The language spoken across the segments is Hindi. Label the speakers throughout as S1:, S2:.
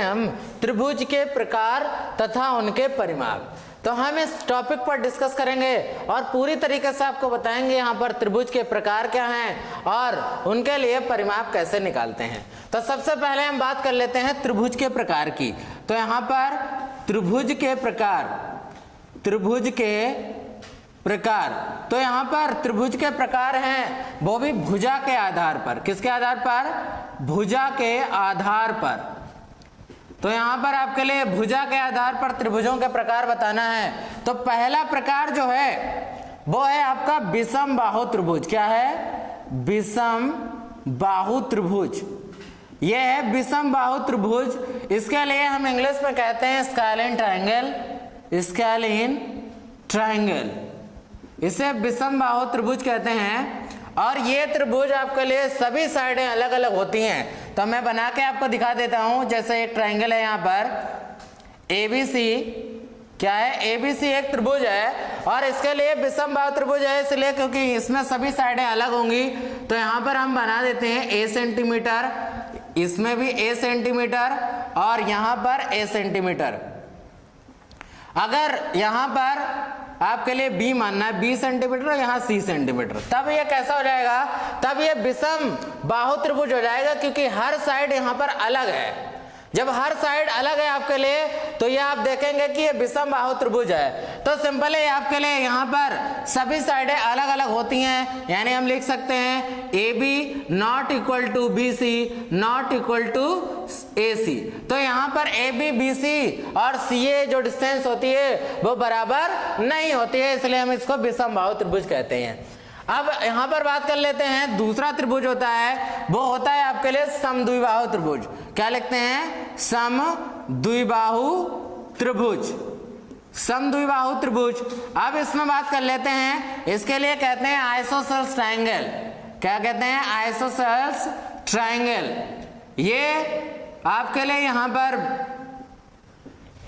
S1: हम त्रिभुज के प्रकार तथा उनके परिमाप। तो हम इस टॉपिक पर डिस्कस करेंगे और पूरी तरीके से आपको बताएंगे यहाँ पर त्रिभुज के प्रकार क्या हैं और उनके लिए परिमाप कैसे निकालते हैं। तो सबसे पहले हम बात कर लेते हैं त्रिभुज के प्रकार की। तो यहाँ पर त्रिभुज के प्रकार, तो यहाँ पर त्रिभुज के प्रकार हैं वो भी भुजा के आधार पर। किसके आधार पर? भुजा के आधार पर। तो यहाँ पर आपके लिए भुजा के आधार पर त्रिभुजों के प्रकार बताना है। तो पहला प्रकार जो है वो है आपका विषम बाहु त्रिभुज। क्या है? विषम बाहु त्रिभुज। ये है विषम बाहु त्रिभुज। इसके लिए हम इंग्लिश में कहते हैं स्केलिन ट्रायंगल। स्केलिन ट्रायंगल, इसे विषम बाहु त्रिभुज कहते हैं। और ये त्रिभुज आपके लिए सभी साइडें अलग अलग होती हैं। तो मैं बना के आपको दिखा देता हूं। जैसे एक ट्रायंगल है यहाँ पर ABC। क्या है? ABC एक त्रिभुज है और इसके लिए विषम बाहु त्रिभुज है इसलिए क्योंकि इसमें सभी साइडें अलग होंगी। तो यहाँ पर हम बना देते हैं A सेंटीमीटर, इसमें भी A सेंटीमीटर और यहाँ पर A सेंटीमीटर। अगर यहाँ पर आपके लिए B मानना है, B सेंटीमीटर और यहाँ C सेंटीमीटर, तब ये कैसा हो जाएगा? तब ये विषम बाहु त्रिभुज हो जाएगा क्योंकि हर साइड यहाँ पर अलग है। जब हर साइड अलग है आपके लिए तो ये आप देखेंगे कि ये विषम बाहु त्रिभुज है। तो सिंपल है आपके लिए यहाँ पर सभी साइडें अलग अलग होती हैं, यानी हम लिख सकते हैं AB not equal to BC not equal to AC। तो यहाँ पर AB BC और CA जो डिस्टेंस होती है वो बराबर नहीं होती है, इसलिए हम इसको विषम बाहु त्रिभुज कहते हैं। अब यहाँ पर बात कर लेते हैं दूसरा त्रिभुज होता है, वो होता है आपके लिए समद्विबाहु त्रिभुज। क्या लिखते हैं? समद्विबाहु त्रिभुज। समद्विबाहु त्रिभुज। अब इसमें बात कर लेते हैं, इसके लिए कहते हैं आइसोसेल्स ट्रायंगल। क्या कहते हैं? Isosceles triangle. ये आपके लिए यहाँ पर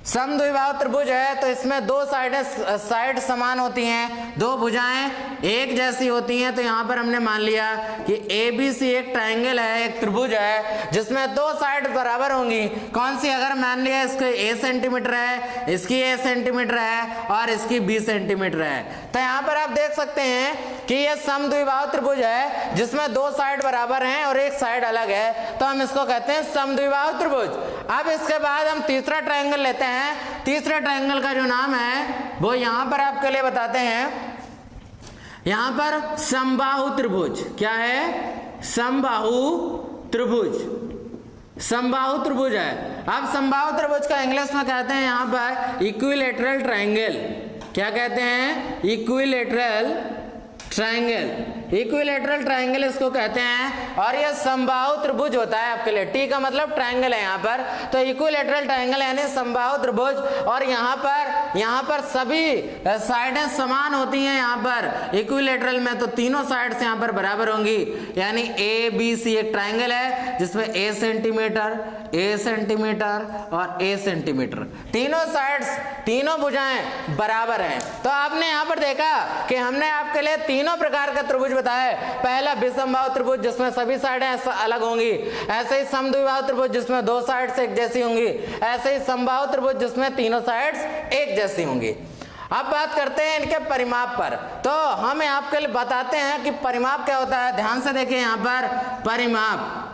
S1: समद्विबाहु त्रिभुज है। तो इसमें दो साइड समान होती हैं, दो भुजाएं एक जैसी होती हैं। तो यहाँ पर हमने मान लिया कि ABC एक ट्रायंगल है, एक त्रिभुज है जिसमें दो साइड बराबर होंगी। कौन सी? अगर मान लिया इसके A सेंटीमीटर है, इसकी A सेंटीमीटर है और इसकी B सेंटीमीटर है। तो यहाँ पर आप देख सकते हैं कि ये समद्विबाहु त्रिभुज है जिसमें दो साइड बराबर हैं और एक साइड अलग है। तो हम इसको कहते हैं समद्विबाहु त्रिभुज। अब इसके बाद हम तीसरा ट्रायंगल लेते हैं। तीसरे ट्रायंगल का जो नाम है वो यहां पर आपके लिए बताते हैं। यहां पर समबाहु त्रिभुज। क्या है? समबाहु त्रिभुज। समबाहु त्रिभुज है। अब समबाहु त्रिभुज का इंग्लिश में कहते हैं यहां पर इक्विलैटरल ट्रायंगल। क्या कहते हैं? Equilateral triangle. इक्विलैटरल ट्रायंगल इसको कहते हैं और यह समबाहु त्रिभुज होता है आपके लिए। टी का मतलब ट्रायंगल है यहाँ पर। तो इक्विलैटरल ट्रायंगल यानी समबाहु त्रिभुज। और यहाँ पर सभी साइडें समान होती हैं। यहाँ पर इक्विलैटरल में तो तीनों साइड्स यहाँ पर बराबर होंगी, यानी ABC एक ट्रायंगल है जिसमें A सेंटीमीटर और A सेंटीमीटर, तीनों साइड्स, तीनों भुजाएं बराबर हैं। तो आपने यहाँ पर देखा कि हमने आपके लिए तीनों प्रकार का त्रिभुज बताया। पहला विषम बाहु त्रिभुज जिसमें सभी साइडें अलग होंगी, ऐसे ही समद्विबाहु त्रिभुज जिसमें दो साइड्स एक जैसी होंगी, ऐसे ही समबाहु त्रिभुज जिसमें तीनों साइड्स एक जैसी होंगी। अब बात करते हैं इनके परिमाप पर। तो हम आपके लिए बताते हैं कि परिमाप क्या होता है। ध्यान से देखिए यहाँ पर परिमाप।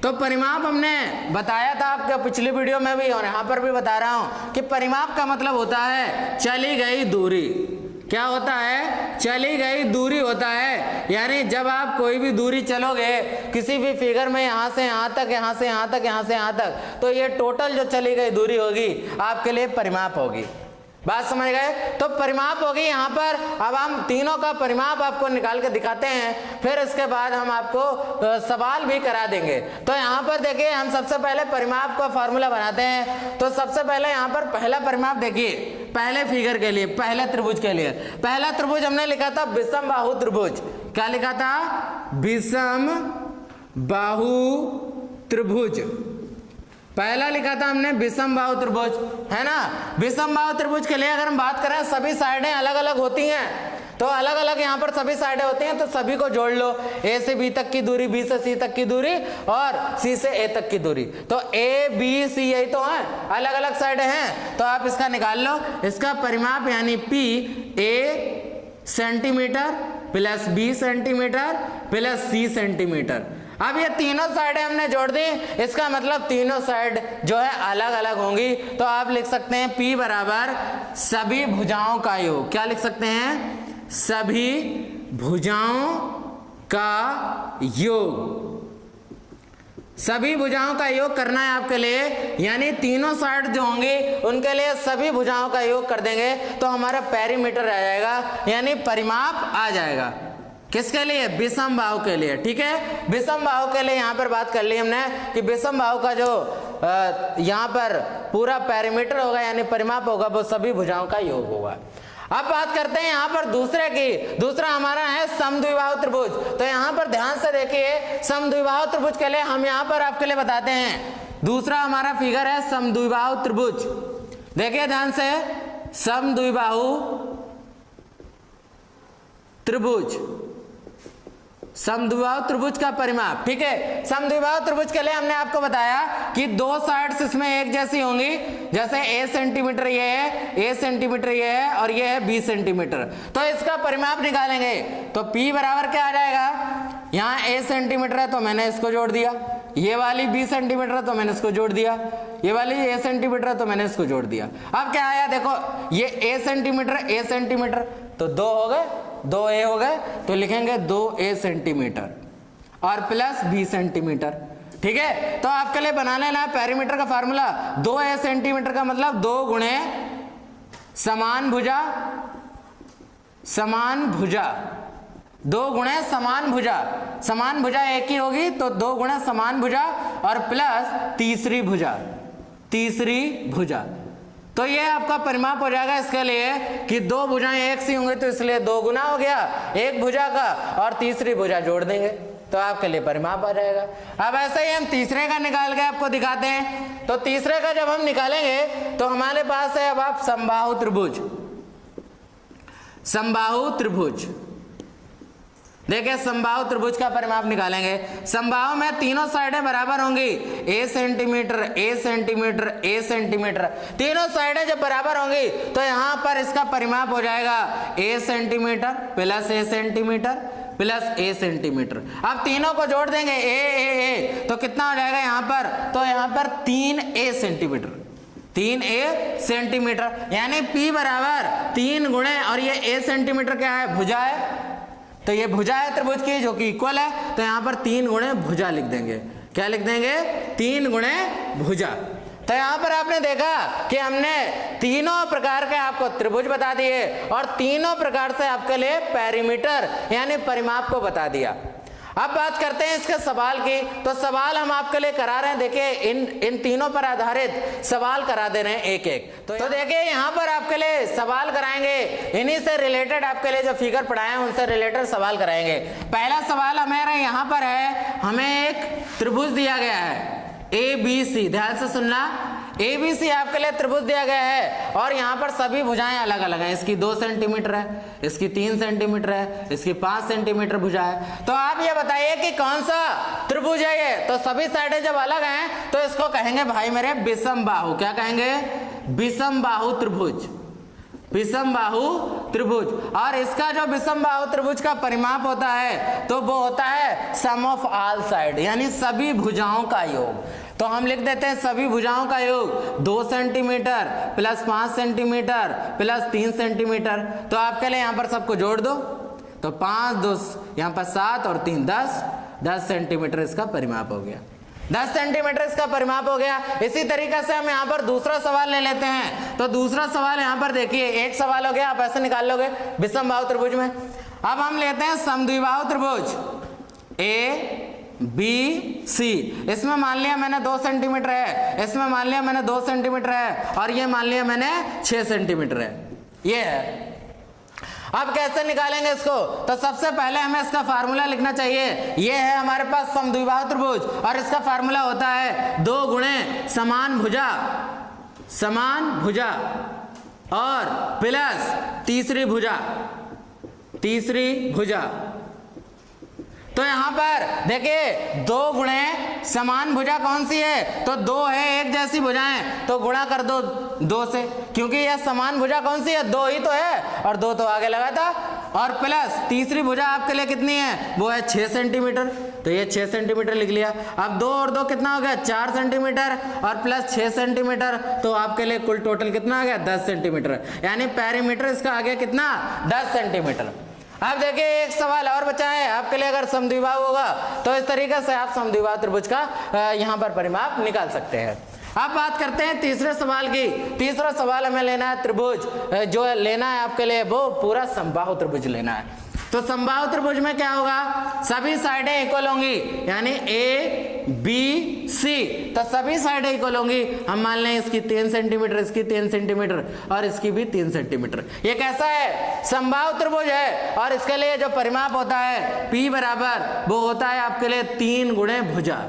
S1: तो परिमाप हमने बताया था आपके पिछली वीडियो में भी और यहाँ पर भी बता रहा हूं कि परिमाप का मतलब होता है चली गई दूरी। क्या होता है? चली गई दूरी होता है। यानी जब आप कोई भी दूरी चलोगे किसी भी फिगर में, यहाँ से यहाँ तक, यहाँ से यहाँ तक, यहाँ से यहाँ तक, तो ये टोटल जो चली गई दूरी होगी आपके लिए परिमाप होगी। बात समझ गए? तो परिमाप होगी यहाँ पर। अब हम तीनों का परिमाप आपको निकाल के दिखाते हैं, फिर इसके बाद हम आपको सवाल भी करा देंगे। तो यहाँ पर देखिए हम सबसे पहले परिमाप का फॉर्मूला बनाते हैं। तो सबसे पहले यहाँ पर पहला परिमाप देखिए, पहले फिगर के लिए, पहले त्रिभुज के लिए। पहला त्रिभुज हमने लिखा था विषम बाहु त्रिभुज। क्या लिखा था? विषम बाहु त्रिभुज। पहला लिखा था हमने विषम बाहु त्रिभुज, है ना। विषम बाहु त्रिभुज के लिए अगर हम बात करें सभी साइडें अलग अलग होती हैं। तो अलग अलग यहाँ पर सभी साइडें होती हैं, तो सभी को जोड़ लो। ए से बी तक की दूरी, बी से सी तक की दूरी और सी से ए तक की दूरी, तो ए बी सी यही तो है, अलग अलग साइडें हैं, तो आप इसका निकाल लो। इसका परिमाप यानी P A centimetre plus B centimetre plus C centimetre. अब ये तीनों साइडें हमने जोड़ दी, इसका मतलब तीनों साइड जो है अलग अलग होंगी, तो आप लिख सकते हैं P बराबर सभी भुजाओं का योग। क्या लिख सकते हैं? सभी भुजाओं का योग। सभी भुजाओं का योग करना है आपके लिए, यानी तीनों साइड जो होंगी उनके लिए सभी भुजाओं का योग कर देंगे तो हमारा पेरीमीटर आ जाएगा, यानी परिमाप आ जाएगा। किसके लिए? विषम बाहु के लिए। ठीक है, विषम बाहु के लिए यहाँ पर बात कर ली हमने कि विषम बाहु का जो यहाँ पर पूरा पेरीमीटर होगा यानी परिमाप होगा वो सभी भुजाओं का योग होगा। अब बात करते हैं यहाँ पर दूसरे की। दूसरा हमारा है समद्विबाहु त्रिभुज। तो यहाँ पर ध्यान से देखिए, समद्विबाहु त्रिभुज के लिए हम यहाँ पर आपके लिए बताते हैं, दूसरा हमारा फिगर है समद्विबाहु त्रिभुज। देखिए ध्यान से, समद्विबाहु त्रिभुज, समद्विबाहु त्रिभुज का परिमाप। ठीक है, समद्विबाहु त्रिभुज के लिए हमने आपको बताया कि दो साइड्स इसमें एक जैसी होंगी, जैसे a सेंटीमीटर ये है, a सेंटीमीटर ये है और ये है b सेंटीमीटर। तो इसका परिमाप निकालेंगे तो P बराबर क्या आ जाएगा? यहाँ a सेंटीमीटर है तो मैंने इसको जोड़ दिया, ये वाली b सेंटीमीटर है तो मैंने इसको जोड़ दिया, ये वाली a सेंटीमीटर है तो मैंने इसको जोड़ दिया। अब क्या आया देखो, ये a सेंटीमीटर तो दो हो गए, 2a हो गए, तो लिखेंगे 2a सेंटीमीटर और प्लस b सेंटीमीटर। ठीक है, तो आपके लिए बना लेना पेरीमीटर का फार्मूला। 2a सेंटीमीटर का मतलब 2 गुणे समान भुजा, समान भुजा, 2 गुणे समान भुजा, समान भुजा एक ही होगी तो 2 गुणे समान भुजा और प्लस तीसरी भुजा, तीसरी भुजा। तो ये आपका परिमाप हो जाएगा इसके लिए कि 2 भुजाएं एक सी होंगी तो इसलिए 2 गुना हो गया एक भुजा का और तीसरी भुजा जोड़ देंगे तो आपके लिए परिमाप आ जाएगा। अब ऐसे ही हम तीसरे का निकाल के आपको दिखाते हैं। तो तीसरे का जब हम निकालेंगे तो हमारे पास है अब आप समबाहु त्रिभुज। समबाहु त्रिभुज, देखिए समबाहु त्रिभुज का परिमाप निकालेंगे। समबाहु में तीनों साइडें बराबर होंगी, a centimetre, a centimetre, a centimetre, तीनों साइडें जब बराबर होंगी तो यहाँ पर इसका परिमाप हो जाएगा a centimetre plus a centimetre plus a centimetre. अब तीनों को जोड़ देंगे a तो कितना हो जाएगा यहाँ पर? तो यहाँ पर 3a सेंटीमीटर, 3a सेंटीमीटर, यानी P बराबर 3 गुणे और ये a सेंटीमीटर क्या है? भुजा है, तो ये भुजा है त्रिभुज की जो कि इक्वल है, तो यहाँ पर 3 गुणे भुजा लिख देंगे। क्या लिख देंगे? 3 गुणे भुजा। तो यहाँ पर आपने देखा कि हमने तीनों प्रकार के आपको त्रिभुज बता दिए और तीनों प्रकार से आपके लिए पेरीमीटर यानी परिमाप को बता दिया। अब बात करते हैं इसके सवाल की। तो सवाल हम आपके लिए करा रहे हैं, देखिए इन तीनों पर आधारित सवाल करा दे रहे हैं एक एक। तो देखिए यहाँ पर आपके लिए सवाल कराएंगे, इन्हीं से रिलेटेड आपके लिए जो फिगर पढ़ाए हैं उनसे रिलेटेड सवाल कराएंगे। पहला सवाल हमारा यहाँ पर है, हमें एक त्रिभुज दिया गया है ABC, ध्यान से सुनना, ABC आपके लिए त्रिभुज दिया गया है और यहाँ पर सभी भुजाएं अलग अलग हैं। इसकी 2 सेंटीमीटर है, इसकी 3 सेंटीमीटर है, इसकी 5 सेंटीमीटर भुजा है। तो आप ये बताइए कि कौन सा त्रिभुज है ये? तो सभी साइडें जब अलग हैं तो इसको कहेंगे भाई मेरे विषम बाहु। क्या कहेंगे? विषम बाहु त्रिभुज, विषम बाहु त्रिभुज। और इसका जो विषम बाहु त्रिभुज का परिमाप होता है तो वो होता है सम ऑफ ऑल साइड, यानी सभी भुजाओं का योग। तो हम लिख देते हैं सभी भुजाओं का योग 2 centimetre plus 5 centimetre plus 3 centimetre. तो आपके लिए यहाँ पर सबको जोड़ दो, तो 5 2 यहाँ पर 7 और 3 10 सेंटीमीटर इसका परिमाप हो गया। 10 सेंटीमीटर इसका परिमाप हो गया। इसी तरीके से हम यहाँ पर दूसरा सवाल ले लेते हैं। तो दूसरा सवाल यहाँ पर देखिए, एक सवाल हो गया, आप ऐसे निकाल लोगे विषम बाहु त्रिभुज में। अब हम लेते हैं समद्विबाहु त्रिभुज ABC। इसमें मान लिया मैंने 2 सेंटीमीटर है, इसमें मान लिया मैंने 2 सेंटीमीटर है और ये मान लिया मैंने 6 सेंटीमीटर है, ये है। अब कैसे निकालेंगे इसको? तो सबसे पहले हमें इसका फार्मूला लिखना चाहिए। ये है हमारे पास समद्विबाहु त्रिभुज और इसका फार्मूला होता है 2 गुणे समान भुजा, समान भुजा और प्लस तीसरी भुजा तीसरी भुजा। तो यहां पर देखिए 2 गुणे समान भुजा कौन सी है, तो 2 है एक जैसी भुजाएं, तो गुणा कर दो 2 से, क्योंकि यह समान भुजा कौन सी है, 2 ही तो है और 2 तो आगे लगा था। और प्लस तीसरी भुजा आपके लिए कितनी है, वो है 6 सेंटीमीटर, तो ये 6 सेंटीमीटर लिख लिया। अब 2 और 2 कितना हो गया, 4 सेंटीमीटर और प्लस 6 सेंटीमीटर, तो आपके लिए कुल टोटल कितना आ गया, 10 सेंटीमीटर, यानी पेरीमीटर इसका आ गया कितना, 10 सेंटीमीटर। अब देखिए एक सवाल और बचा है आपके लिए, अगर समद्विबाहु होगा तो इस तरीके से आप समद्विबाहु त्रिभुज का यहाँ पर परिमाप निकाल सकते हैं। अब बात करते हैं तीसरे सवाल की। तीसरा सवाल हमें लेना है त्रिभुज, जो लेना है आपके लिए वो पूरा समबाहु त्रिभुज लेना है। तो समबाहु त्रिभुज में क्या होगा, सभी साइडें इक्वल होंगी, यानी ए बी सी, तो सभी साइडें इक्वल होंगी। हम मान लें इसकी 3 सेंटीमीटर, इसकी 3 सेंटीमीटर और इसकी भी 3 सेंटीमीटर। ये कैसा है, समबाहु त्रिभुज है, और इसके लिए जो परिमाप होता है P बराबर वो होता है आपके लिए 3 गुणे भुजा।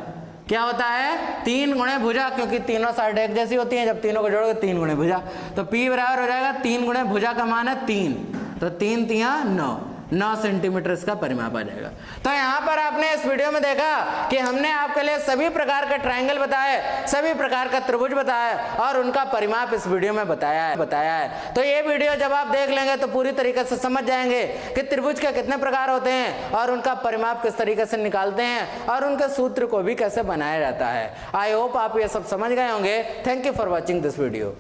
S1: क्या होता है, 3 गुणे भुजा, क्योंकि तीनों साइड एक जैसी होती हैं, जब तीनों को जोड़ोगे 3 गुणे भुजा, तो P बराबर हो जाएगा 3 गुणे भुजा का मान है 3, तो 3 3 9 सेंटीमीटर इसका परिमाप आ जाएगा। तो यहाँ पर आपने इस वीडियो में देखा कि हमने आपके लिए सभी प्रकार के ट्रायंगल बताए, सभी प्रकार का त्रिभुज बताया और उनका परिमाप इस वीडियो में बताया है। तो ये वीडियो जब आप देख लेंगे तो पूरी तरीके से समझ जाएंगे कि त्रिभुज के कितने प्रकार होते हैं और उनका परिमाप किस तरीके से निकालते हैं और उनके सूत्र को भी कैसे बनाया जाता है। आई होप आप ये सब समझ गए होंगे। Thank you for watching this video.